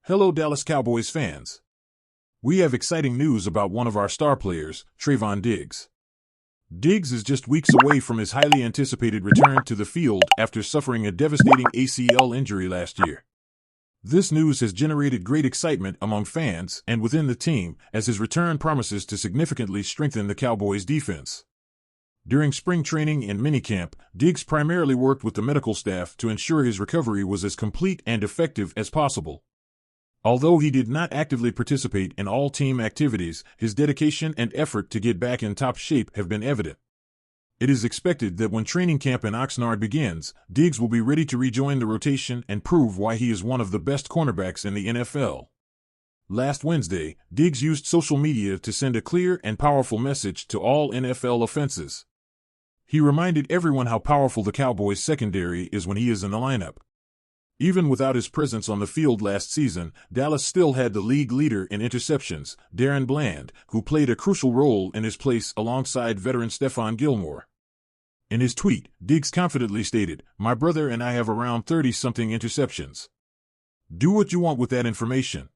Hello, Dallas Cowboys fans. We have exciting news about one of our star players, Trevon Diggs. Diggs is just weeks away from his highly anticipated return to the field after suffering a devastating ACL injury last year. This news has generated great excitement among fans and within the team, as his return promises to significantly strengthen the Cowboys' defense. During spring training and minicamp, Diggs primarily worked with the medical staff to ensure his recovery was as complete and effective as possible. Although he did not actively participate in all team activities, his dedication and effort to get back in top shape have been evident. It is expected that when training camp in Oxnard begins, Diggs will be ready to rejoin the rotation and prove why he is one of the best cornerbacks in the NFL. Last Wednesday, Diggs used social media to send a clear and powerful message to all NFL offenses. He reminded everyone how powerful the Cowboys' secondary is when he is in the lineup. Even without his presence on the field last season, Dallas still had the league leader in interceptions, Darren Bland, who played a crucial role in his place alongside veteran Stephon Gilmore. In his tweet, Diggs confidently stated, "My brother and I have around 30-something interceptions. Do what you want with that information."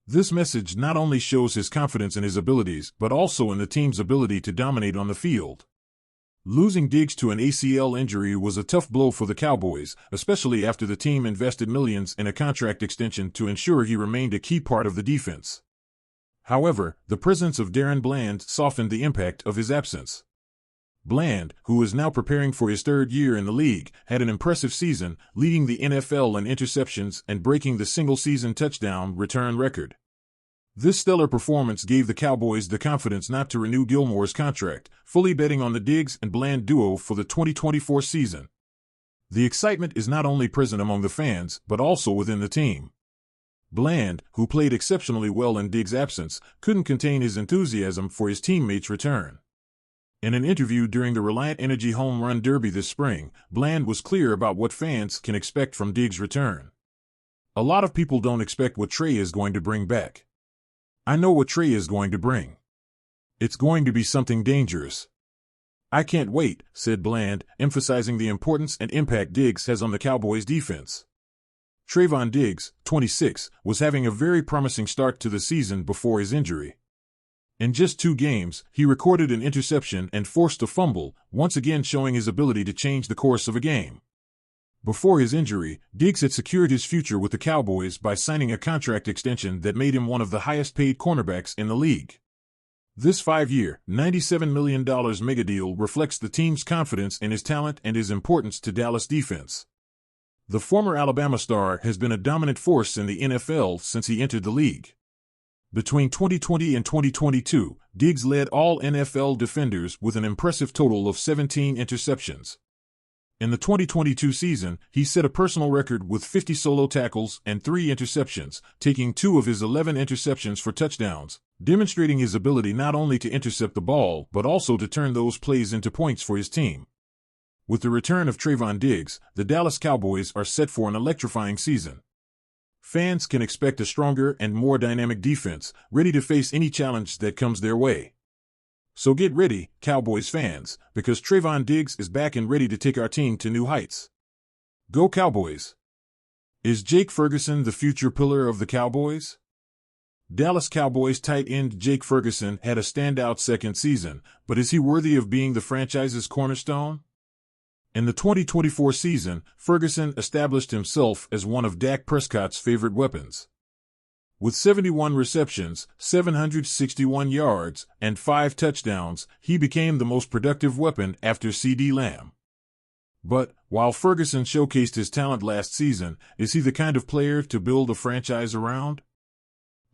This message not only shows his confidence in his abilities, but also in the team's ability to dominate on the field. Losing Diggs to an ACL injury was a tough blow for the Cowboys, especially after the team invested millions in a contract extension to ensure he remained a key part of the defense. However, the presence of Darren Bland softened the impact of his absence. Bland, who is now preparing for his third year in the league, had an impressive season, leading the NFL in interceptions and breaking the single-season touchdown return record. This stellar performance gave the Cowboys the confidence not to renew Gilmore's contract, fully betting on the Diggs and Bland duo for the 2024 season. The excitement is not only present among the fans, but also within the team. Bland, who played exceptionally well in Diggs' absence, couldn't contain his enthusiasm for his teammates' return. In an interview during the Reliant Energy Home Run Derby this spring, Bland was clear about what fans can expect from Diggs' return. "A lot of people don't expect what Trey is going to bring back. I know what Trey is going to bring. It's going to be something dangerous. I can't wait," said Bland, emphasizing the importance and impact Diggs has on the Cowboys' defense. Trevon Diggs, 26, was having a very promising start to the season before his injury. In just 2 games, he recorded an interception and forced a fumble, once again showing his ability to change the course of a game. Before his injury, Diggs had secured his future with the Cowboys by signing a contract extension that made him one of the highest-paid cornerbacks in the league. This 5-year, $97 million mega deal reflects the team's confidence in his talent and his importance to Dallas defense. The former Alabama star has been a dominant force in the NFL since he entered the league. Between 2020 and 2022, Diggs led all NFL defenders with an impressive total of 17 interceptions. In the 2022 season, he set a personal record with 50 solo tackles and 3 interceptions, taking 2 of his 11 interceptions for touchdowns, demonstrating his ability not only to intercept the ball but also to turn those plays into points for his team. With the return of Trevon Diggs, the Dallas Cowboys are set for an electrifying season. Fans can expect a stronger and more dynamic defense, ready to face any challenge that comes their way. So get ready, Cowboys fans, because Trevon Diggs is back and ready to take our team to new heights. Go Cowboys! Is Jake Ferguson the future pillar of the Cowboys? Dallas Cowboys tight end Jake Ferguson had a standout second season, but is he worthy of being the franchise's cornerstone? In the 2024 season, Ferguson established himself as one of Dak Prescott's favorite weapons. With 71 receptions, 761 yards, and 5 touchdowns, he became the most productive weapon after CeeDee Lamb. But, while Ferguson showcased his talent last season, is he the kind of player to build a franchise around?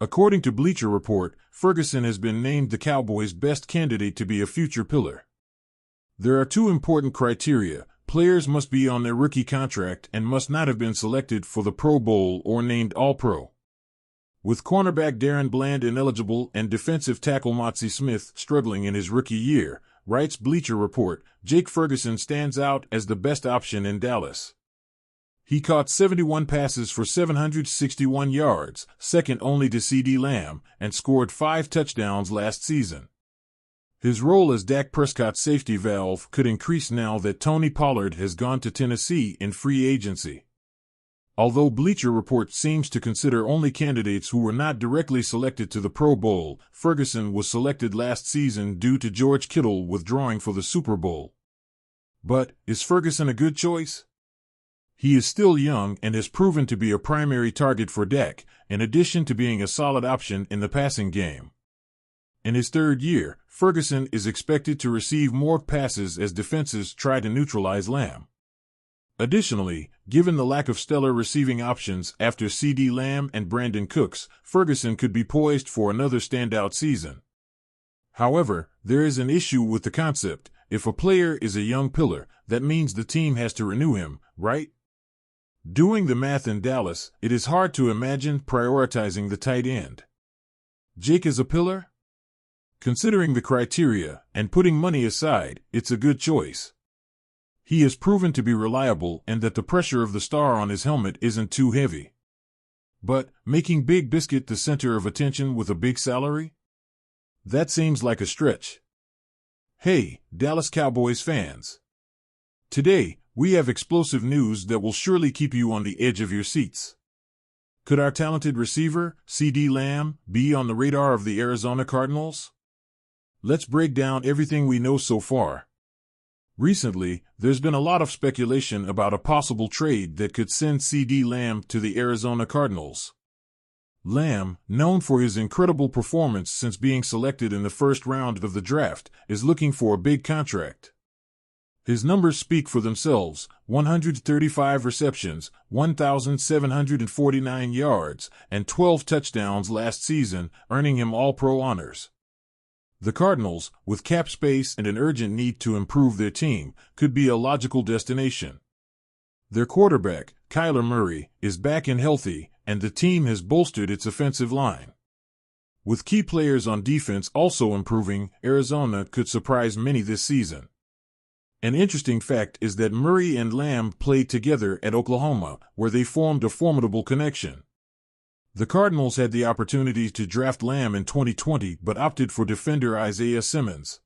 According to Bleacher Report, Ferguson has been named the Cowboys' best candidate to be a future pillar. There are 2 important criteria: players must be on their rookie contract and must not have been selected for the Pro Bowl or named All-Pro. With cornerback Darren Bland ineligible and defensive tackle Motzie Smith struggling in his rookie year, writes Bleacher Report, Jake Ferguson stands out as the best option in Dallas. He caught 71 passes for 761 yards, second only to CeeDee Lamb, and scored 5 touchdowns last season. His role as Dak Prescott's safety valve could increase now that Tony Pollard has gone to Tennessee in free agency. Although Bleacher Report seems to consider only candidates who were not directly selected to the Pro Bowl, Ferguson was selected last season due to George Kittle withdrawing for the Super Bowl. But is Ferguson a good choice? He is still young and has proven to be a primary target for Dak, in addition to being a solid option in the passing game. In his third year, Ferguson is expected to receive more passes as defenses try to neutralize Lamb. Additionally, given the lack of stellar receiving options after CeeDee Lamb and Brandon Cooks, Ferguson could be poised for another standout season. However, there is an issue with the concept. If a player is a young pillar, that means the team has to renew him, right? Doing the math in Dallas, it is hard to imagine prioritizing the tight end. Jake is a pillar? Considering the criteria, and putting money aside, it's a good choice. He has proven to be reliable and that the pressure of the star on his helmet isn't too heavy. But, making Big Biscuit the center of attention with a big salary? That seems like a stretch. Hey, Dallas Cowboys fans. Today, we have explosive news that will surely keep you on the edge of your seats. Could our talented receiver, CeeDee Lamb, be on the radar of the Arizona Cardinals? Let's break down everything we know so far. Recently, there's been a lot of speculation about a possible trade that could send CeeDee Lamb to the Arizona Cardinals. Lamb, known for his incredible performance since being selected in the first round of the draft, is looking for a big contract. His numbers speak for themselves: 135 receptions, 1,749 yards, and 12 touchdowns last season, earning him All-Pro honors. The Cardinals, with cap space and an urgent need to improve their team, could be a logical destination. Their quarterback, Kyler Murray, is back and healthy, and the team has bolstered its offensive line. With key players on defense also improving, Arizona could surprise many this season. An interesting fact is that Murray and Lamb played together at Oklahoma, where they formed a formidable connection. The Cardinals had the opportunity to draft Lamb in 2020 but opted for defender Isaiah Simmons.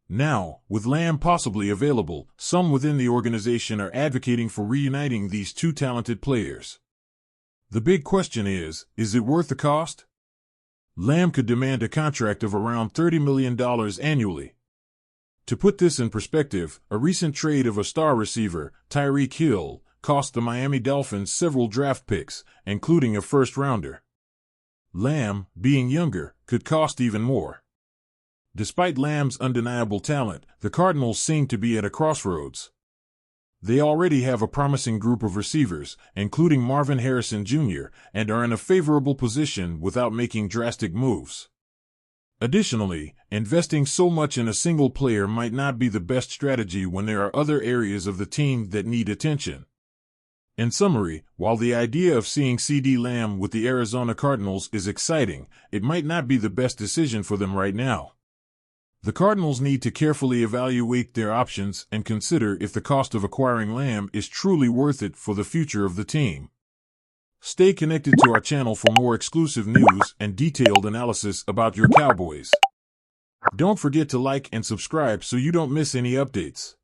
Now, with Lamb possibly available, some within the organization are advocating for reuniting these two talented players. The big question is it worth the cost? Lamb could demand a contract of around $30 million annually. To put this in perspective, a recent trade of a star receiver, Tyreek Hill, cost the Miami Dolphins several draft picks, including a first-rounder. Lamb, being younger, could cost even more. Despite Lamb's undeniable talent, the Cardinals seem to be at a crossroads. They already have a promising group of receivers, including Marvin Harrison Jr., and are in a favorable position without making drastic moves. Additionally, investing so much in a single player might not be the best strategy when there are other areas of the team that need attention. In summary, while the idea of seeing CeeDee Lamb with the Arizona Cardinals is exciting, it might not be the best decision for them right now. The Cardinals need to carefully evaluate their options and consider if the cost of acquiring Lamb is truly worth it for the future of the team. Stay connected to our channel for more exclusive news and detailed analysis about your Cowboys. Don't forget to like and subscribe so you don't miss any updates.